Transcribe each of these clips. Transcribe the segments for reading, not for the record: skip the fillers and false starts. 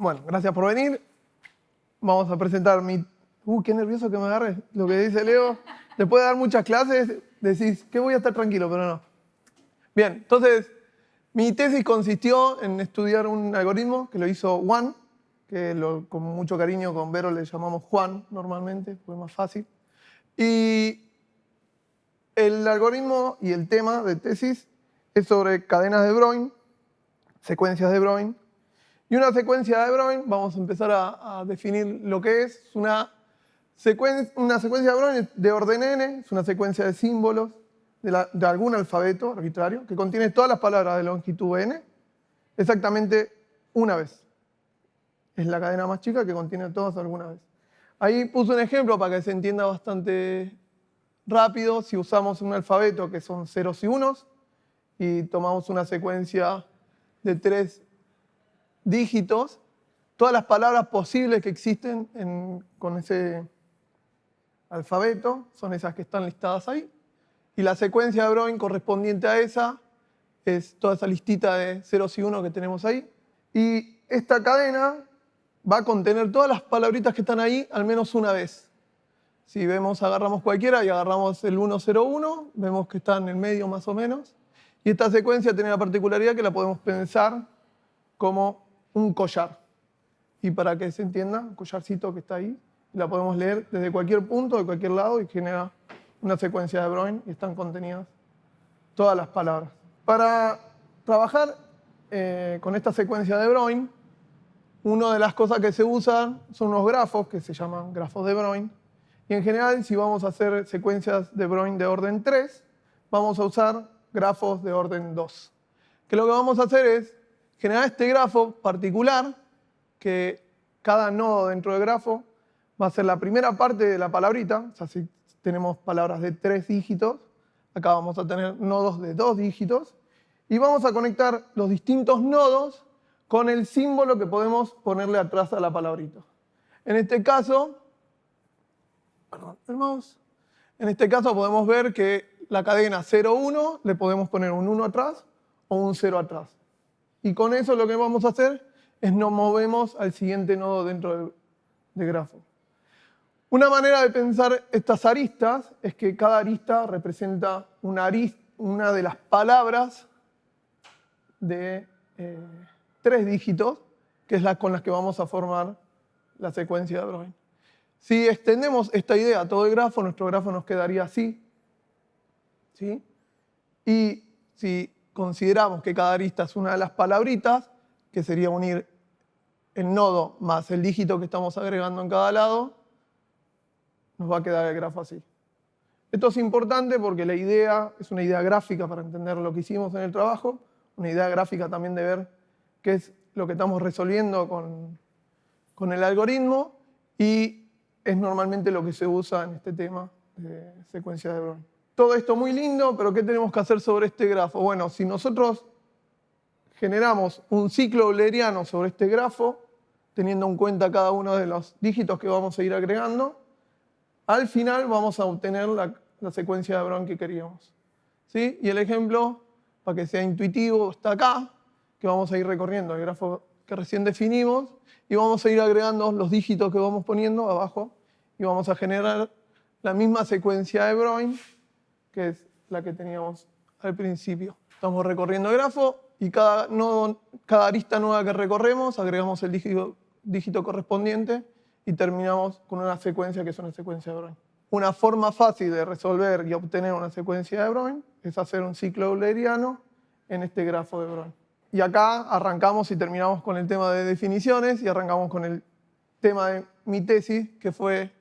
Bueno, gracias por venir. Vamos a presentar mi... qué nervioso que me agarre lo que dice Leo. Después de dar muchas clases, decís que voy a estar tranquilo, pero no. Bien, entonces, mi tesis consistió en estudiar un algoritmo que lo hizo Juan, que con mucho cariño con Vero le llamamos Juan normalmente, fue más fácil. Y el algoritmo y el tema de tesis es sobre cadenas de Broglie, secuencias de Broglie. Y una secuencia de Broglie, vamos a empezar a definir lo que es. Una secuencia de Broglie de orden n, es una secuencia de símbolos de algún alfabeto arbitrario que contiene todas las palabras de longitud n exactamente una vez. Es la cadena más chica que contiene todas alguna vez. Ahí puse un ejemplo para que se entienda bastante rápido. Si usamos un alfabeto que son ceros y unos y tomamos una secuencia de 3 dígitos, todas las palabras posibles que existen con ese alfabeto son esas que están listadas ahí. Y la secuencia de Broglie correspondiente a esa es toda esa listita de ceros y unos que tenemos ahí. Y esta cadena va a contener todas las palabritas que están ahí al menos una vez. Si vemos, agarramos cualquiera y agarramos el 101, vemos que está en el medio más o menos. Y esta secuencia tiene la particularidad que la podemos pensar como un collar. Y para que se entienda, un collarcito que está ahí, la podemos leer desde cualquier punto, de cualquier lado, y genera una secuencia de Broglie y están contenidas todas las palabras. Para trabajar con esta secuencia de Broglie, una de las cosas que se usan son unos grafos que se llaman grafos de Broglie. Y en general, si vamos a hacer secuencias de Broglie de orden 3, vamos a usar grafos de orden 2. Que lo que vamos a hacer es generar este grafo particular, que cada nodo dentro del grafo va a ser la primera parte de la palabrita. O sea, si tenemos palabras de 3 dígitos, acá vamos a tener nodos de 2 dígitos. Y vamos a conectar los distintos nodos con el símbolo que podemos ponerle atrás a la palabrita. En este caso, podemos ver que la cadena 0,1 le podemos poner un 1 atrás o un 0 atrás. Y con eso lo que vamos a hacer es nos movemos al siguiente nodo dentro del grafo. Una manera de pensar estas aristas es que cada arista representa una de las palabras de 3 dígitos, que es la con las que vamos a formar la secuencia de Broglie. Si extendemos esta idea a todo el grafo, nuestro grafo nos quedaría así. ¿Sí? Y si consideramos que cada arista es una de las palabritas, que sería unir el nodo más el dígito que estamos agregando en cada lado, nos va a quedar el grafo así. Esto es importante porque la idea es una idea gráfica para entender lo que hicimos en el trabajo, una idea gráfica también de ver qué es lo que estamos resolviendo con el algoritmo, y es normalmente lo que se usa en este tema de secuencia de Broglie. Todo esto muy lindo, pero ¿qué tenemos que hacer sobre este grafo? Bueno, si nosotros generamos un ciclo euleriano sobre este grafo, teniendo en cuenta cada uno de los dígitos que vamos a ir agregando, al final vamos a obtener la secuencia de Broglie que queríamos. ¿Sí? Y el ejemplo, para que sea intuitivo, está acá, que vamos a ir recorriendo el grafo que recién definimos y vamos a ir agregando los dígitos que vamos poniendo abajo y vamos a generar la misma secuencia de Broglie, que es la que teníamos al principio. Estamos recorriendo el grafo y cada arista nueva que recorremos agregamos el dígito correspondiente y terminamos con una secuencia que es una secuencia de Broglie. Una forma fácil de resolver y obtener una secuencia de Broglie es hacer un ciclo euleriano en este grafo de Broglie. Y acá arrancamos y terminamos con el tema de definiciones y arrancamos con el tema de mi tesis, que fue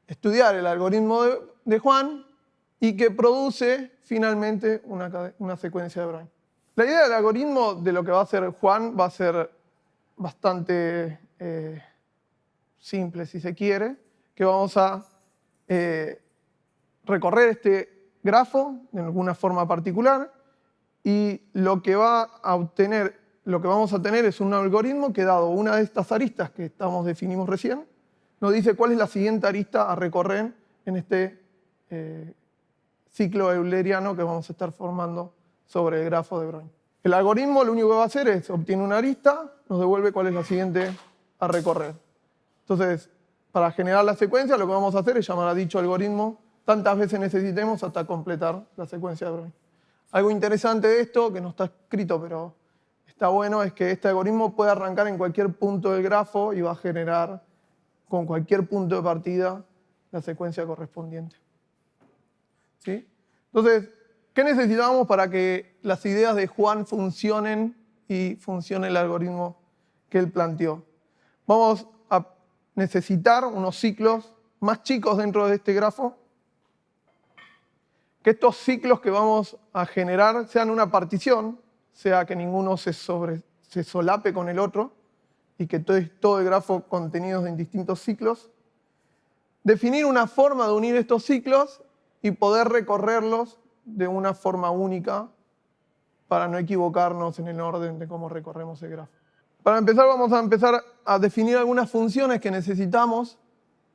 estudiar el algoritmo de Juan y que produce finalmente una secuencia de Broglie. La idea del algoritmo de lo que va a hacer Juan va a ser bastante simple, si se quiere, que vamos a recorrer este grafo de alguna forma particular y lo que vamos a tener es un algoritmo que, dado una de estas aristas que definimos recién, nos dice cuál es la siguiente arista a recorrer en este ciclo euleriano que vamos a estar formando sobre el grafo de Broglie. El algoritmo lo único que va a hacer es obtiene una arista, nos devuelve cuál es la siguiente a recorrer. Entonces, para generar la secuencia, lo que vamos a hacer es llamar a dicho algoritmo tantas veces necesitemos hasta completar la secuencia de Brownian. Algo interesante de esto, que no está escrito, pero está bueno, es que este algoritmo puede arrancar en cualquier punto del grafo y va a generar con cualquier punto de partida la secuencia correspondiente. ¿Sí? Entonces, ¿qué necesitamos para que las ideas de Juan funcionen y funcione el algoritmo que él planteó? Vamos a necesitar unos ciclos más chicos dentro de este grafo, que estos ciclos que vamos a generar sean una partición, sea que ninguno se solape con el otro y que todo el grafo contenidos en distintos ciclos. Definir una forma de unir estos ciclos y poder recorrerlos de una forma única para no equivocarnos en el orden de cómo recorremos el grafo. Para empezar, vamos a empezar a definir algunas funciones que necesitamos,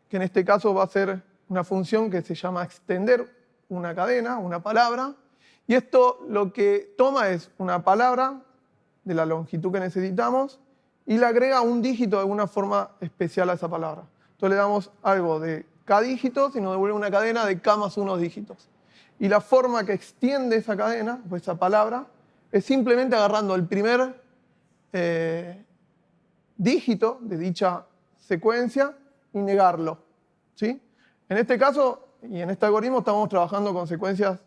que en este caso va a ser una función que se llama extender una cadena, una palabra, y esto lo que toma es una palabra de la longitud que necesitamos y le agrega un dígito de alguna forma especial a esa palabra. Entonces le damos algo de k dígitos y nos devuelve una cadena de k más unos dígitos. Y la forma que extiende esa cadena, o esa palabra, es simplemente agarrando el primer dígito de dicha secuencia y negarlo. ¿Sí? En este caso, y en este algoritmo, estamos trabajando con secuencias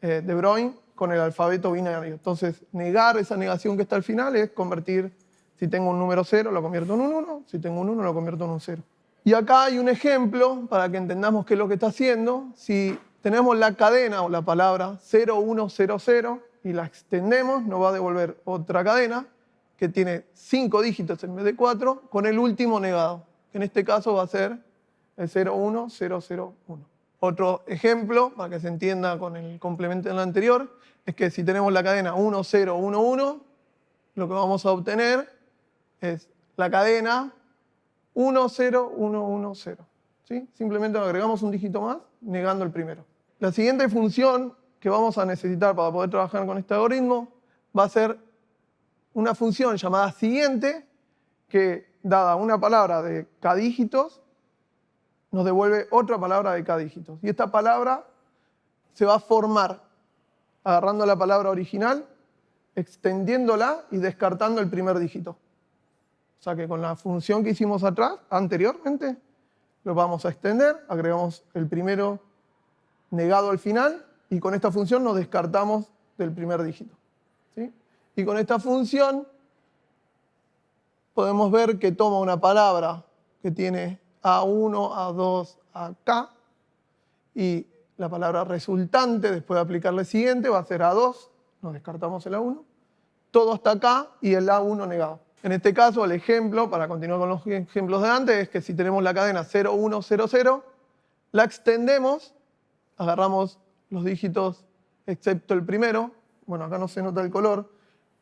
de Brownian con el alfabeto binario. Entonces, negar esa negación que está al final es convertir, si tengo un número 0, lo convierto en un 1, si tengo un 1, lo convierto en un 0. Y acá hay un ejemplo para que entendamos qué es lo que está haciendo. Si tenemos la cadena o la palabra 0100 y la extendemos, nos va a devolver otra cadena que tiene 5 dígitos en vez de 4, con el último negado, que en este caso va a ser el 01001. Otro ejemplo, para que se entienda con el complemento del anterior, es que si tenemos la cadena 1011, lo que vamos a obtener es la cadena 10110. ¿Sí? Simplemente agregamos un dígito más, negando el primero. La siguiente función que vamos a necesitar para poder trabajar con este algoritmo va a ser una función llamada siguiente, que dada una palabra de k dígitos, nos devuelve otra palabra de k dígitos. Y esta palabra se va a formar agarrando la palabra original, extendiéndola y descartando el primer dígito. O sea que con la función que hicimos atrás, anteriormente, lo vamos a extender, agregamos el primero negado al final y con esta función nos descartamos del primer dígito. ¿Sí? Y con esta función podemos ver que toma una palabra que tiene A1, A2, AK, y la palabra resultante, después de aplicarle siguiente, va a ser A2, nos descartamos el A1, todo hasta acá y el A1 negado. En este caso, el ejemplo, para continuar con los ejemplos de antes, es que si tenemos la cadena 0100, la extendemos, agarramos los dígitos excepto el primero, bueno, acá no se nota el color,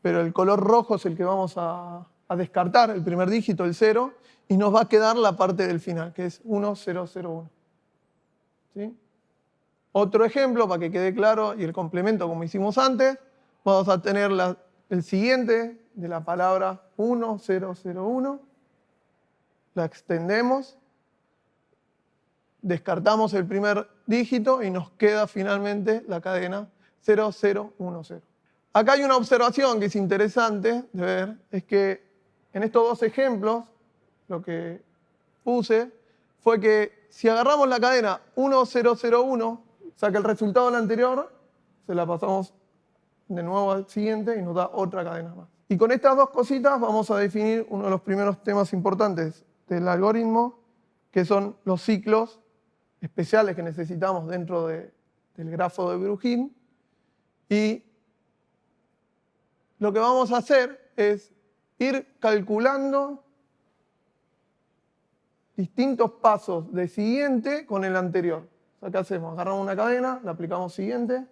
pero el color rojo es el que vamos a descartar, el primer dígito, el 0, y nos va a quedar la parte del final, que es 1001. ¿Sí? Otro ejemplo, para que quede claro, y el complemento como hicimos antes, vamos a tener el siguiente de la palabra 1001, la extendemos, descartamos el primer dígito y nos queda finalmente la cadena 0010. Acá hay una observación que es interesante de ver, es que en estos dos ejemplos, lo que puse fue que si agarramos la cadena 1001, o sea que el resultado del anterior, se la pasamos de nuevo al siguiente y nos da otra cadena más. Y con estas dos cositas vamos a definir uno de los primeros temas importantes del algoritmo, que son los ciclos especiales que necesitamos dentro del grafo de Bruchín. Y lo que vamos a hacer es ir calculando distintos pasos de siguiente con el anterior. O sea, ¿qué hacemos? Agarramos una cadena, la aplicamos siguiente,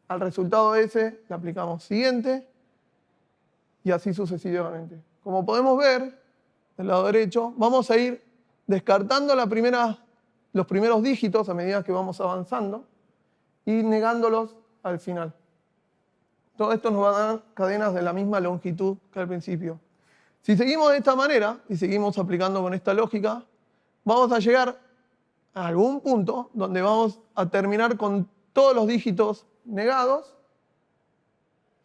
al resultado ese le aplicamos siguiente, y así sucesivamente. Como podemos ver, del lado derecho, vamos a ir descartando los primeros dígitos a medida que vamos avanzando y negándolos al final. Todo esto nos va a dar cadenas de la misma longitud que al principio. Si seguimos de esta manera y seguimos aplicando con esta lógica, vamos a llegar a algún punto donde vamos a terminar con todos los dígitos negados,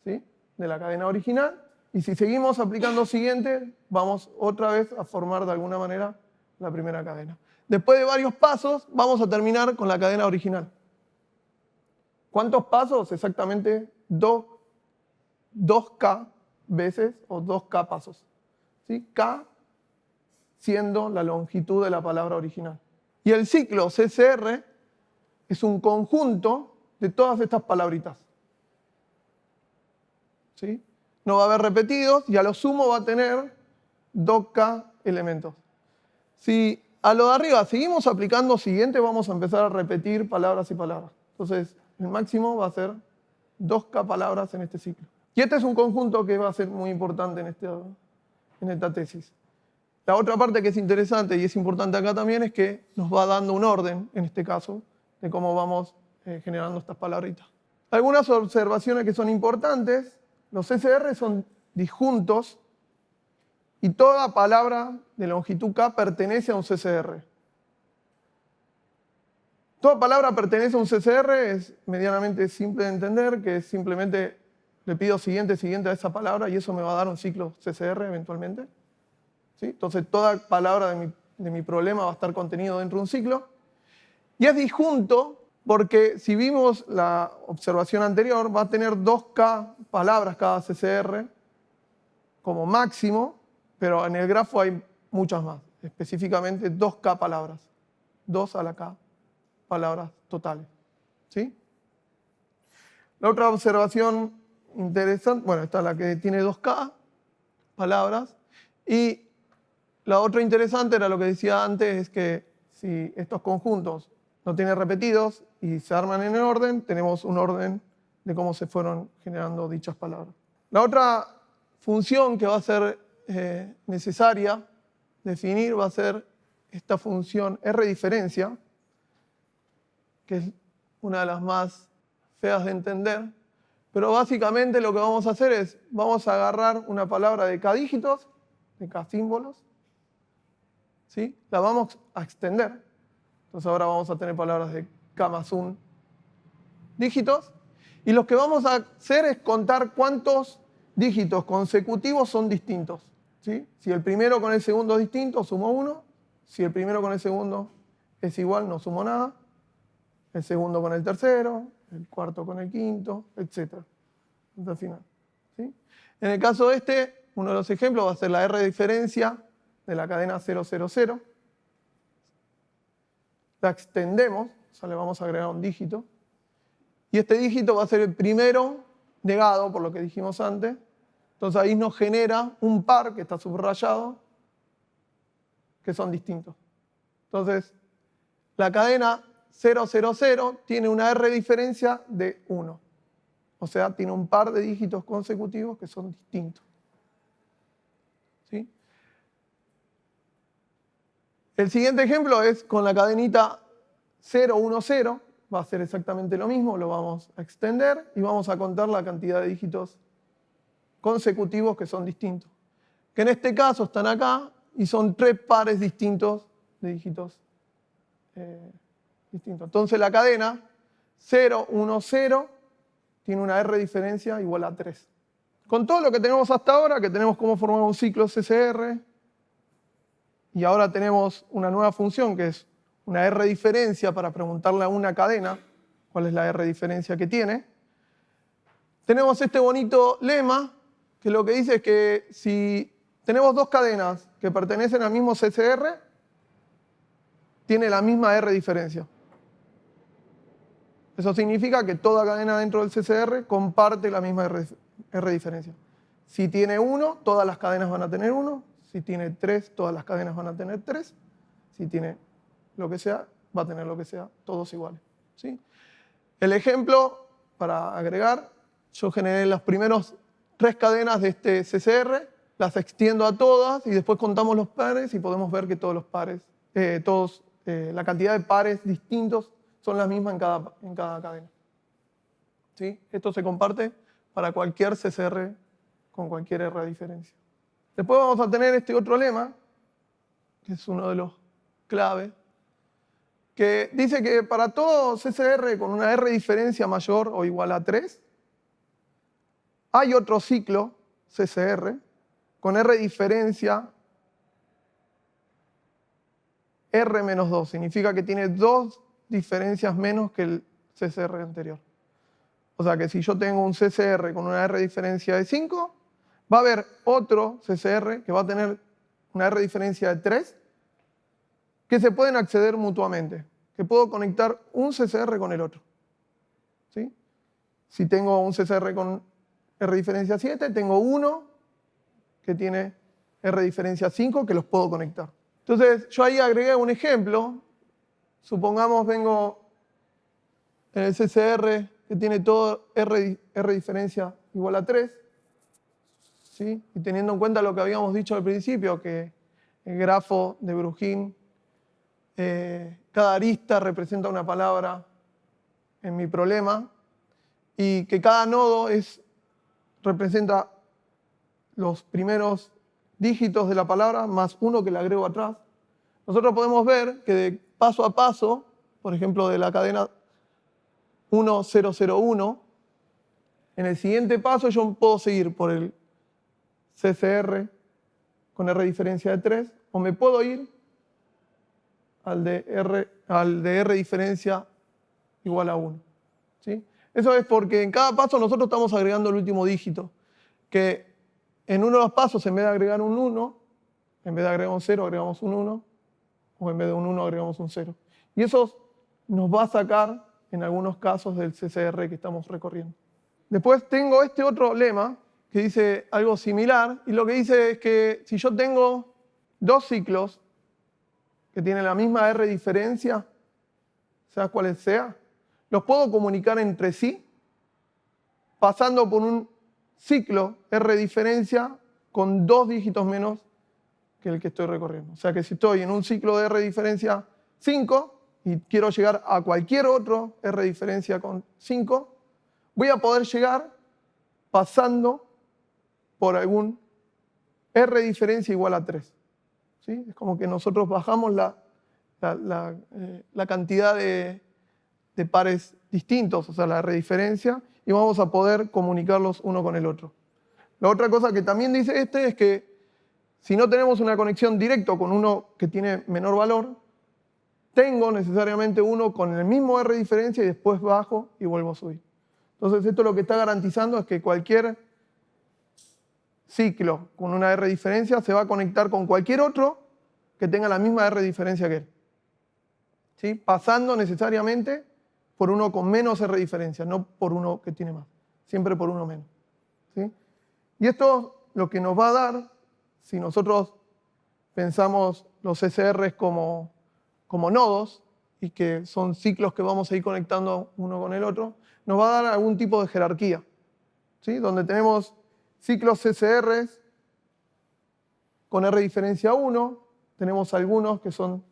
¿sí?, de la cadena original. Y si seguimos aplicando siguiente, vamos otra vez a formar de alguna manera la primera cadena. Después de varios pasos, vamos a terminar con la cadena original. ¿Cuántos pasos? Exactamente 2K veces o 2K pasos. ¿Sí? K siendo la longitud de la palabra original. Y el ciclo CCR es un conjunto de todas estas palabritas. ¿Sí? No va a haber repetidos y a lo sumo va a tener 2K elementos. Si a lo de arriba seguimos aplicando siguiente, vamos a empezar a repetir palabras y palabras. Entonces, el máximo va a ser 2K palabras en este ciclo. Y este es un conjunto que va a ser muy importante en esta tesis. La otra parte que es interesante y es importante acá también es que nos va dando un orden, en este caso, de cómo vamos generando estas palabritas. Algunas observaciones que son importantes. Los CCR son disjuntos y toda palabra de longitud K pertenece a un CCR. Toda palabra pertenece a un CCR, es medianamente simple de entender, que es simplemente le pido siguiente a esa palabra y eso me va a dar un ciclo CCR eventualmente. ¿Sí? Entonces toda palabra de mi problema va a estar contenido dentro de un ciclo. Y es disjunto porque si vimos la observación anterior, va a tener 2K palabras cada CCR como máximo, pero en el grafo hay muchas más, específicamente 2K palabras, 2 a la K palabras totales. ¿Sí? La otra observación interesante, bueno, esta es la que tiene 2K palabras, y la otra interesante era lo que decía antes, es que si estos conjuntos no tienen repetidos y se arman en el orden, tenemos un orden de cómo se fueron generando dichas palabras. La otra función que va a ser necesaria definir va a ser esta función R diferencia, que es una de las más feas de entender, pero básicamente lo que vamos a hacer es, vamos a agarrar una palabra de K dígitos, de K símbolos, ¿sí? La vamos a extender. Entonces ahora vamos a tener palabras de K más 1 dígitos, y lo que vamos a hacer es contar cuántos dígitos consecutivos son distintos. ¿Sí? Si el primero con el segundo es distinto, sumo 1. Si el primero con el segundo es igual, no sumo nada. El segundo con el tercero, el cuarto con el quinto, etc. Hasta el final. ¿Sí? En el caso de este, uno de los ejemplos va a ser la R diferencia de la cadena 000. La extendemos, o sea, le vamos a agregar un dígito. Y este dígito va a ser el primero negado, por lo que dijimos antes. Entonces ahí nos genera un par que está subrayado, que son distintos. Entonces, la cadena 000 tiene una R diferencia de 1. O sea, tiene un par de dígitos consecutivos que son distintos. ¿Sí? El siguiente ejemplo es con la cadenita 010. Va a ser exactamente lo mismo, lo vamos a extender y vamos a contar la cantidad de dígitos consecutivos que son distintos. Que en este caso están acá y son 3 pares distintos de dígitos distintos. Entonces la cadena 010 tiene una R diferencia igual a 3. Con todo lo que tenemos hasta ahora, que tenemos cómo formar un ciclo CCR, y ahora tenemos una nueva función que es una R diferencia para preguntarle a una cadena cuál es la R diferencia que tiene. Tenemos este bonito lema que lo que dice es que si tenemos dos cadenas que pertenecen al mismo CCR, tiene la misma R diferencia. Eso significa que toda cadena dentro del CCR comparte la misma R diferencia. Si tiene 1, todas las cadenas van a tener 1. Si tiene 3, todas las cadenas van a tener 3. Si tiene lo que sea, va a tener lo que sea, todos iguales. ¿Sí? El ejemplo, para agregar, yo generé las primeras 3 cadenas de este CCR, las extiendo a todas y después contamos los pares y podemos ver que todos los pares, la cantidad de pares distintos son las mismas en cada cadena. ¿Sí? Esto se comparte para cualquier CCR con cualquier R a diferencia. Después vamos a tener este otro lema, que es uno de los clave, que dice que para todo CCR con una R diferencia mayor o igual a 3, hay otro ciclo CCR con R diferencia R menos 2. Significa que tiene 2 diferencias menos que el CCR anterior. O sea que si yo tengo un CCR con una R diferencia de 5, va a haber otro CCR que va a tener una R diferencia de 3 que se pueden acceder mutuamente, que puedo conectar un CCR con el otro. ¿Sí? Si tengo un CCR con R diferencia 7, tengo uno que tiene R diferencia 5 que los puedo conectar. Entonces yo ahí agregué un ejemplo. Supongamos vengo en el CCR que tiene todo R diferencia igual a 3. ¿Sí? Y teniendo en cuenta lo que habíamos dicho al principio, que el grafo de Bruijn, cada arista representa una palabra en mi problema y que cada nodo representa los primeros dígitos de la palabra más uno que le agrego atrás. Nosotros podemos ver que de paso a paso, por ejemplo de la cadena 1001, en el siguiente paso yo puedo seguir por el CCR con R diferencia de 3 o me puedo ir al de R diferencia igual a 1. ¿Sí? Eso es porque en cada paso nosotros estamos agregando el último dígito, que en uno de los pasos en vez de agregar un 1, en vez de agregar un 0 agregamos un 1, o en vez de un 1 agregamos un 0. Y eso nos va a sacar en algunos casos del CCR que estamos recorriendo. Después tengo este otro lema que dice algo similar, y lo que dice es que si yo tengo dos ciclos que tienen la misma R diferencia, sea cual sea, los puedo comunicar entre sí pasando por un ciclo R diferencia con 2 dígitos menos que el que estoy recorriendo. O sea que si estoy en un ciclo de R diferencia 5 y quiero llegar a cualquier otro R diferencia con 5, voy a poder llegar pasando por algún R diferencia igual a 3. ¿Sí? Es como que nosotros bajamos la cantidad de pares distintos, o sea, la R diferencia, y vamos a poder comunicarlos uno con el otro. La otra cosa que también dice es que si no tenemos una conexión directa con uno que tiene menor valor, tengo necesariamente uno con el mismo R diferencia y después bajo y vuelvo a subir. Entonces esto lo que está garantizando es que cualquier ciclo con una R diferencia se va a conectar con cualquier otro que tenga la misma R diferencia que él. ¿Sí? Pasando necesariamente por uno con menos R diferencia, no por uno que tiene más. Siempre por uno menos. ¿Sí? Y esto lo que nos va a dar, si nosotros pensamos los CCRs como nodos y que son ciclos que vamos a ir conectando uno con el otro, nos va a dar algún tipo de jerarquía. ¿Sí? Donde tenemos ciclos CCRs con R diferencia 1, tenemos algunos que son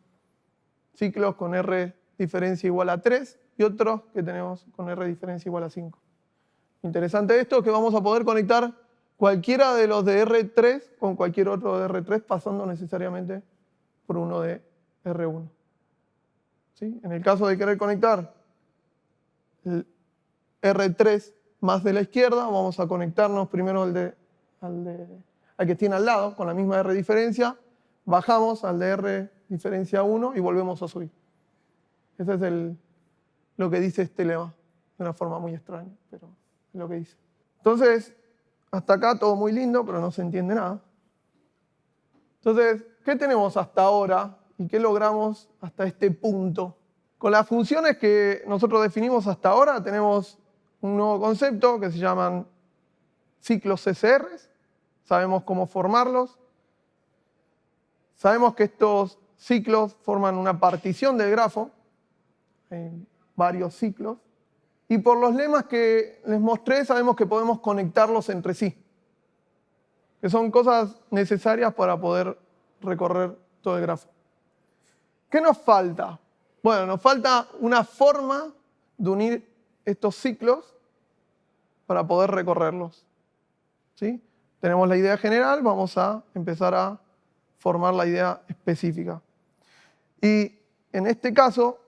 ciclos con R diferencia igual a 3 y otros que tenemos con R diferencia igual a 5. Interesante esto que vamos a poder conectar cualquiera de los de R3 con cualquier otro de R3 pasando necesariamente por uno de R1. ¿Sí? En el caso de querer conectar el R3 más de la izquierda, vamos a conectarnos primero al que tiene al lado con la misma R diferencia, bajamos al de R diferencia 1 y volvemos a subir. Ese es lo que dice este lema, de una forma muy extraña, pero es lo que dice. Entonces, hasta acá todo muy lindo, pero no se entiende nada. Entonces, ¿qué tenemos hasta ahora y qué logramos hasta este punto? Con las funciones que nosotros definimos hasta ahora, tenemos un nuevo concepto que se llaman ciclos CCRs. Sabemos cómo formarlos. Sabemos que estos ciclos forman una partición del grafo. Hay varios ciclos. Y por los lemas que les mostré, sabemos que podemos conectarlos entre sí. Que son cosas necesarias para poder recorrer todo el grafo. ¿Qué nos falta? Bueno, nos falta una forma de unir estos ciclos para poder recorrerlos. ¿Sí? Tenemos la idea general, vamos a empezar a formar la idea específica. Y en este caso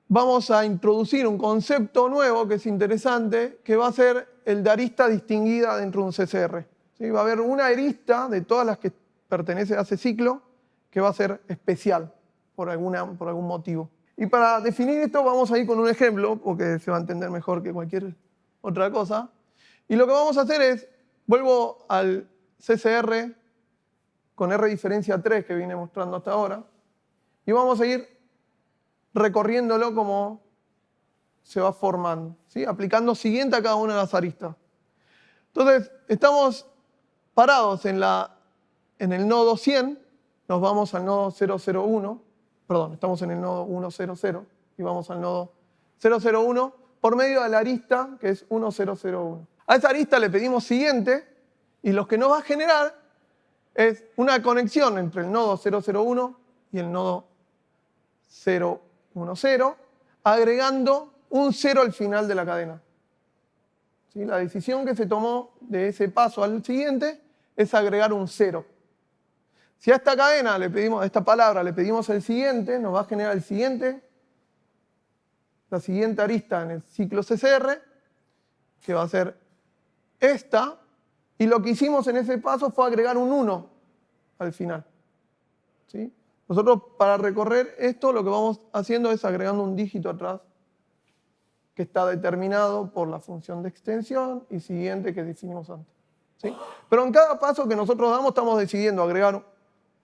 vamos a introducir un concepto nuevo que es interesante, que va a ser el de arista distinguida dentro de un CCR. ¿Sí? Va a haber una arista de todas las que pertenece a ese ciclo que va a ser especial por algún motivo. Y para definir esto vamos a ir con un ejemplo, porque se va a entender mejor que cualquier otra cosa. Y lo que vamos a hacer es, vuelvo al CCR con R diferencia 3 que vine mostrando hasta ahora, y vamos a ir recorriéndolo como se va formando, ¿sí? Aplicando siguiente a cada una de las aristas. Entonces, estamos parados en el nodo 100, nos vamos al nodo 001, perdón, estamos en el nodo 100 y vamos al nodo 001 por medio de la arista que es 1001. A esa arista le pedimos siguiente y lo que nos va a generar es una conexión entre el nodo 001 y el nodo 010, agregando un 0 al final de la cadena. ¿Sí? La decisión que se tomó de ese paso al siguiente es agregar un 0. Si a esta cadena le pedimos, a esta palabra le pedimos el siguiente, nos va a generar el siguiente, la siguiente arista en el ciclo CCR, que va a ser esta, y lo que hicimos en ese paso fue agregar un 1 al final. ¿Sí? Nosotros para recorrer esto lo que vamos haciendo es agregando un dígito atrás que está determinado por la función de extensión y siguiente que definimos antes. ¿Sí? Pero en cada paso que nosotros damos estamos decidiendo agregar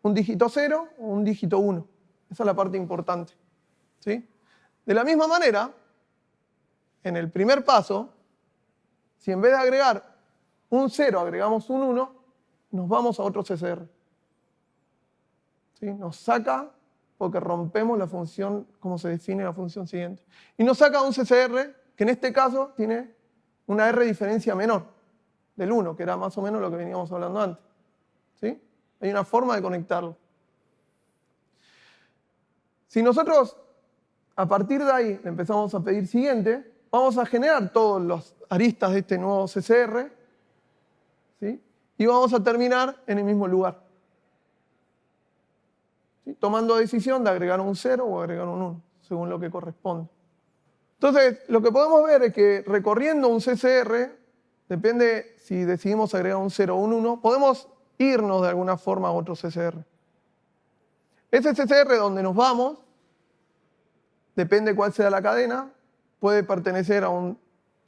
un dígito 0 o un dígito 1. Esa es la parte importante. ¿Sí? De la misma manera, en el primer paso, si en vez de agregar un 0 agregamos un 1, nos vamos a otro CCR. ¿Sí? Nos saca porque rompemos la función, como se define la función siguiente. Y nos saca un CCR que en este caso tiene una R diferencia menor del 1, que era más o menos lo que veníamos hablando antes. ¿Sí? Hay una forma de conectarlo. Si nosotros a partir de ahí le empezamos a pedir siguiente, vamos a generar todas las aristas de este nuevo CCR, ¿sí? Y vamos a terminar en el mismo lugar. ¿Sí? Tomando decisión de agregar un 0 o agregar un 1, según lo que corresponde. Entonces, lo que podemos ver es que recorriendo un CCR, depende si decidimos agregar un 0 o un 1, podemos irnos de alguna forma a otro CCR. Ese CCR donde nos vamos, depende cuál sea la cadena, puede pertenecer a un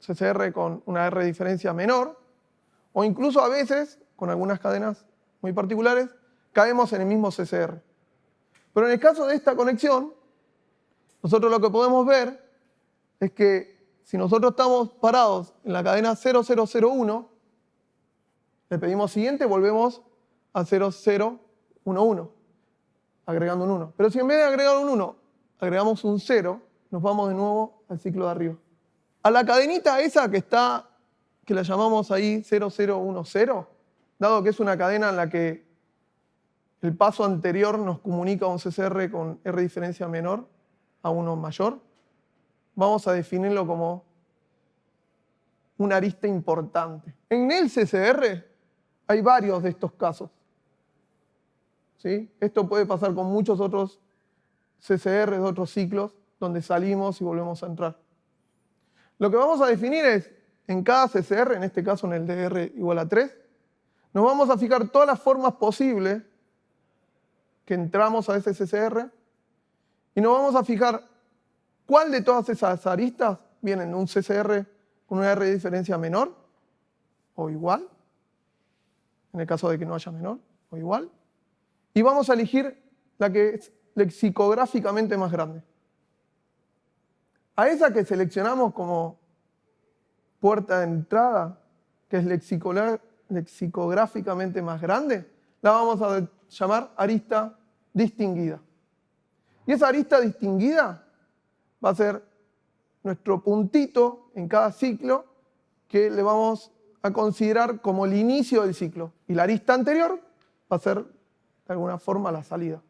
CCR con una R diferencia menor, o incluso a veces, con algunas cadenas muy particulares, caemos en el mismo CCR. Pero en el caso de esta conexión, nosotros lo que podemos ver es que si nosotros estamos parados en la cadena 0001, le pedimos siguiente, volvemos a 0011, agregando un 1. Pero si en vez de agregar un 1, agregamos un 0, nos vamos de nuevo al ciclo de arriba. A la cadenita esa que la llamamos ahí 0010, dado que es una cadena en la que el paso anterior nos comunica a un CCR con R diferencia menor a uno mayor, vamos a definirlo como una arista importante. En el CCR hay varios de estos casos. ¿Sí? Esto puede pasar con muchos otros CCR de otros ciclos donde salimos y volvemos a entrar. Lo que vamos a definir es, en cada CCR, en este caso en el de R igual a 3, nos vamos a fijar todas las formas posibles que entramos a ese CCR y nos vamos a fijar cuál de todas esas aristas vienen de un CCR con una R de diferencia menor o igual, en el caso de que no haya menor o igual, y vamos a elegir la que es lexicográficamente más grande. A esa que seleccionamos como puerta de entrada, que es lexicográficamente más grande, la vamos a llamar arista distinguida. Y esa arista distinguida va a ser nuestro puntito en cada ciclo que le vamos a considerar como el inicio del ciclo. Y la arista anterior va a ser, de alguna forma, la salida.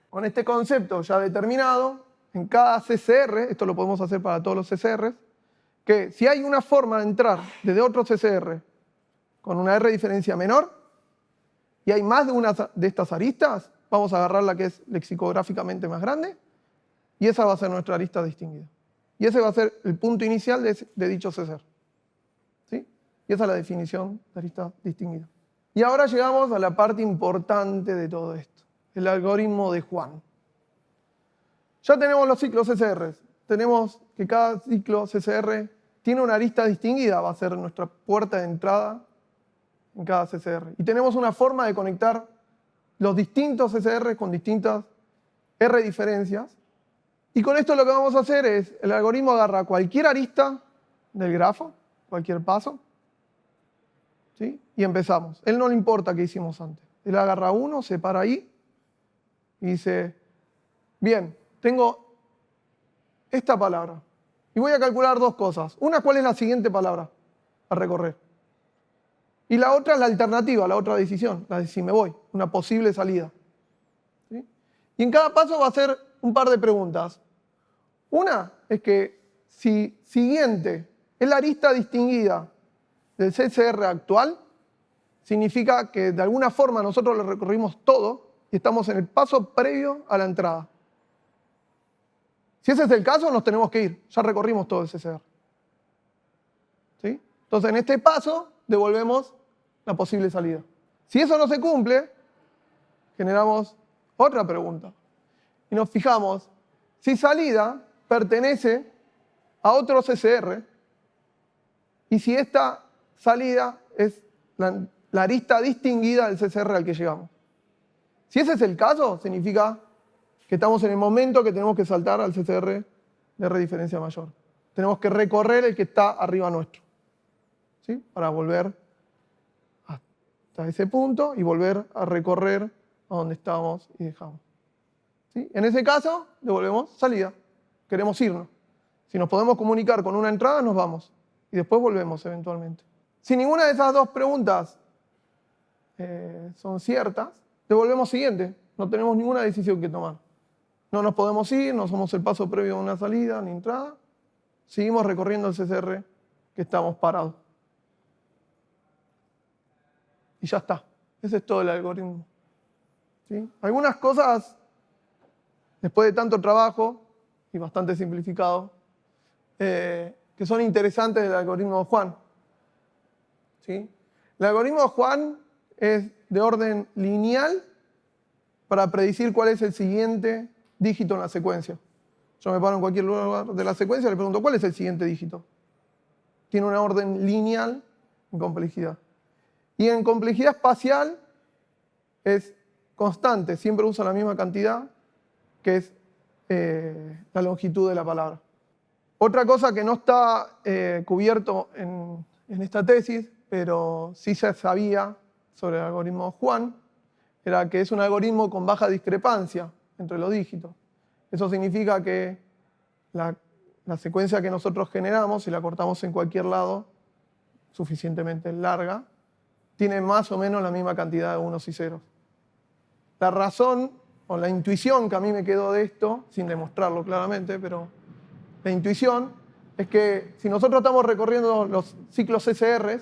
Con este concepto ya determinado, en cada CCR, esto lo podemos hacer para todos los CCRs, que si hay una forma de entrar desde otro CCR con una R diferencia menor y hay más de una de estas aristas, vamos a agarrar la que es lexicográficamente más grande y esa va a ser nuestra arista distinguida. Y ese va a ser el punto inicial de dicho CCR. ¿Sí? Y esa es la definición de arista distinguida. Y ahora llegamos a la parte importante de todo esto, el algoritmo de Juan. Ya tenemos los ciclos CCR. Tenemos que cada ciclo CCR tiene una arista distinguida, va a ser nuestra puerta de entrada en cada CCR. Y tenemos una forma de conectar los distintos CCR con distintas R diferencias. Y con esto lo que vamos a hacer es, el algoritmo agarra cualquier arista del grafo, cualquier paso, ¿sí? Y empezamos. Él no le importa qué hicimos antes. Él agarra uno, se para ahí y dice, bien, tengo esta palabra. Y voy a calcular dos cosas. Una, ¿cuál es la siguiente palabra a recorrer? Y la otra es la alternativa, la otra decisión, la de si me voy, una posible salida. ¿Sí? Y en cada paso va a hacer un par de preguntas. Una es que si siguiente es la arista distinguida del CCR actual, significa que de alguna forma nosotros lo recorrimos todo y estamos en el paso previo a la entrada. Si ese es el caso, nos tenemos que ir. Ya recorrimos todo el CCR. ¿Sí? Entonces, en este paso, devolvemos la posible salida. Si eso no se cumple, generamos otra pregunta. Y nos fijamos si salida pertenece a otro CCR y si esta salida es la arista distinguida del CCR al que llegamos. Si ese es el caso, significa que estamos en el momento que tenemos que saltar al CCR de R diferencia mayor. Tenemos que recorrer el que está arriba nuestro, ¿sí? Para volver hasta ese punto y volver a recorrer a donde estábamos y dejamos. ¿Sí? En ese caso, devolvemos salida. Queremos irnos. Si nos podemos comunicar con una entrada, nos vamos. Y después volvemos eventualmente. Si ninguna de esas dos preguntas son ciertas, devolvemos siguiente. No tenemos ninguna decisión que tomar. No nos podemos ir, no somos el paso previo a una salida ni entrada. Seguimos recorriendo el CCR que estamos parados. Y ya está. Ese es todo el algoritmo. ¿Sí? Algunas cosas, después de tanto trabajo y bastante simplificado, que son interesantes del algoritmo de Juan. ¿Sí? El algoritmo de Juan es de orden lineal para predecir cuál es el siguiente dígito en la secuencia. Yo me paro en cualquier lugar de la secuencia y le pregunto, ¿cuál es el siguiente dígito? Tiene una orden lineal en complejidad. Y en complejidad espacial es constante, siempre usa la misma cantidad, que es la longitud de la palabra. Otra cosa que no está cubierto en esta tesis, pero sí se sabía sobre el algoritmo de Juan, era que es un algoritmo con baja discrepancia entre los dígitos. Eso significa que la secuencia que nosotros generamos, si la cortamos en cualquier lado, suficientemente larga, tiene más o menos la misma cantidad de unos y ceros. La razón o la intuición que a mí me quedó de esto, sin demostrarlo claramente, pero la intuición es que si nosotros estamos recorriendo los ciclos CCR,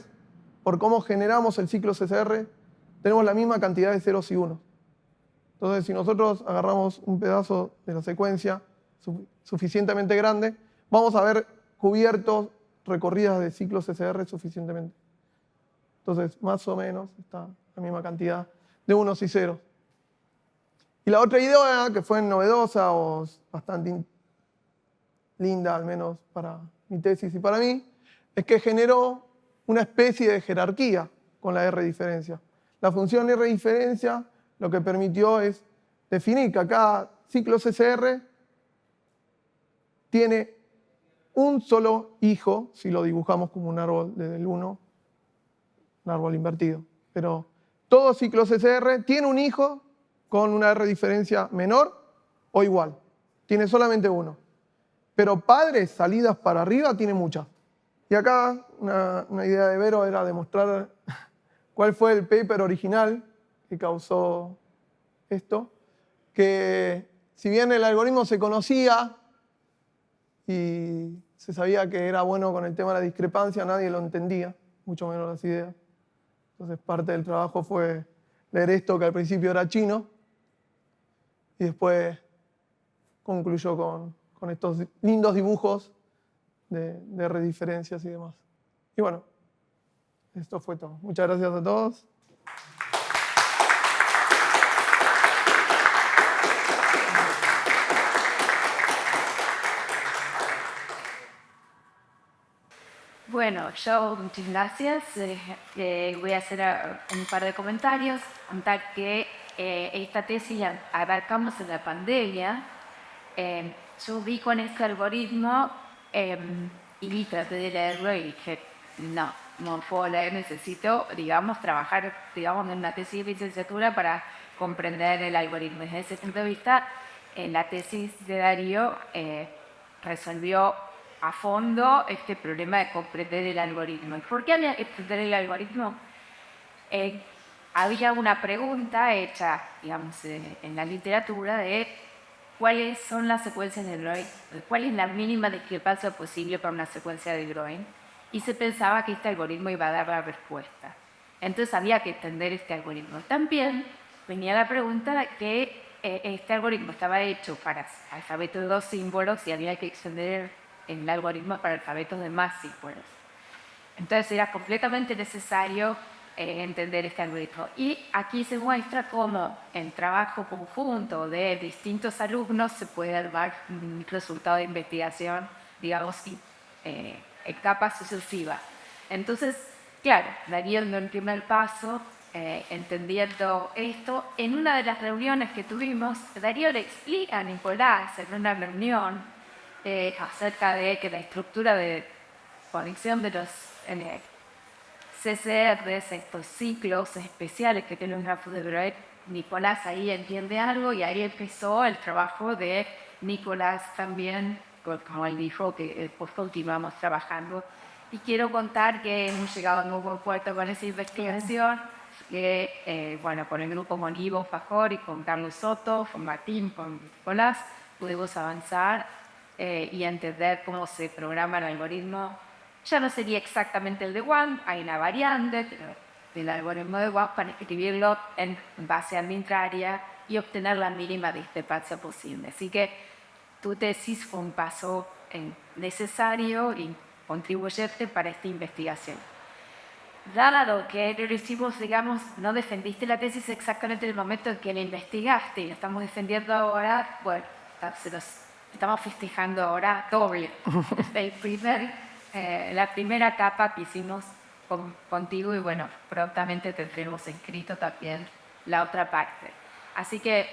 por cómo generamos el ciclo CCR, tenemos la misma cantidad de ceros y unos. Entonces, si nosotros agarramos un pedazo de la secuencia suficientemente grande, vamos a ver cubiertos recorridas de ciclos CCR suficientemente. Entonces, más o menos está la misma cantidad de unos y ceros. Y la otra idea, que fue novedosa o bastante linda, al menos para mi tesis y para mí, es que generó una especie de jerarquía con la R diferencia. La función R diferencia lo que permitió es definir que cada ciclo CCR tiene un solo hijo, si lo dibujamos como un árbol desde el 1, un árbol invertido. Pero todo ciclo CCR tiene un hijo con una R diferencia menor o igual. Tiene solamente uno. Pero padres, salidas para arriba, tiene muchas. Y acá una idea de Vero era demostrar cuál fue el paper original que causó esto. Que si bien el algoritmo se conocía y se sabía que era bueno con el tema de la discrepancia, nadie lo entendía, mucho menos las ideas. Entonces parte del trabajo fue leer esto, que al principio era chino, y después concluyó con estos lindos dibujos de rediferencias y demás. Y bueno, esto fue todo. Muchas gracias a todos. Bueno, yo muchas gracias. Voy a hacer un par de comentarios. Contar que esta tesis la abarcamos en la pandemia. Yo vi con este algoritmo y traté de leerlo y dije, no puedo leer, necesito, digamos, trabajar, digamos, en una tesis de licenciatura para comprender el algoritmo. Desde ese punto de vista, la tesis de Darío resolvió a fondo este problema de comprender el algoritmo. ¿Y por qué había que entender el algoritmo? Había una pregunta hecha, digamos, en la literatura de cuáles son las secuencias de Groen, cuál es la mínima discrepancia posible para una secuencia de Groen, y se pensaba que este algoritmo iba a dar la respuesta. Entonces había que entender este algoritmo. También venía la pregunta que este algoritmo estaba hecho para alfabetos de 2 símbolos y había que extender el algoritmo para alfabetos de más símbolos. Entonces era completamente necesario entender este algoritmo. Y aquí se muestra cómo en trabajo conjunto de distintos alumnos se puede dar un resultado de investigación, digamos, en capas sucesivas. Entonces, claro, Darío en el primer paso, entendiendo esto, en una de las reuniones que tuvimos, Darío le explica a Nicolás en una reunión acerca de que la estructura de conexión de los CCRs, estos ciclos especiales que tienen los grafos de Groen, Nicolás ahí entiende algo y ahí empezó el trabajo de Nicolás también, como él dijo, que después continuamos trabajando. Y quiero contar que hemos llegado a un buen puerto con esa investigación, que bueno, con el grupo con Ivo Fajor y con Carlos Soto, con Martín, con Nicolás, pudimos avanzar y entender cómo se programa el algoritmo. Ya no sería exactamente el de Wang, hay una variante del algoritmo de Wang para escribirlo en base arbitraria y obtener la mínima discrepancia posible. Así que tu tesis fue un paso necesario y contribuyente para esta investigación. Dado que lo hicimos, digamos, no defendiste la tesis exactamente en el momento en que la investigaste y la estamos defendiendo ahora, bueno, estamos festejando ahora doble. La primera etapa que hicimos contigo y bueno, prontamente tendremos escrito también la otra parte. Así que,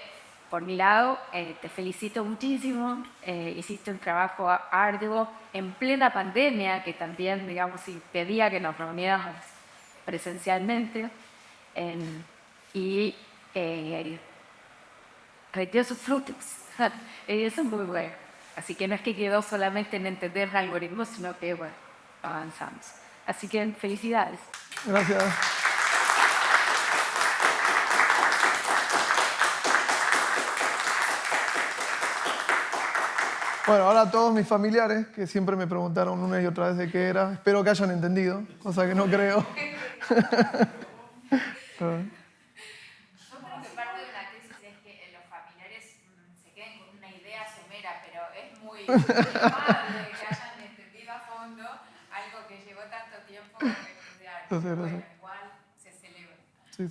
por mi lado, te felicito muchísimo. Hiciste un trabajo arduo en plena pandemia que también, digamos, impedía que nos reuniéramos presencialmente y dio sus frutos. Eso es muy bueno. Así que no es que quedó solamente en entender el algoritmo, sino que, bueno, avanzamos. Así que felicidades. Gracias. Bueno, ahora todos mis familiares, que siempre me preguntaron una y otra vez de qué era, espero que hayan entendido, cosa que no creo. Padre, que hayan entendido a fondo algo que llevó tanto tiempo estudiar. Bueno, igual se celebra. Sí.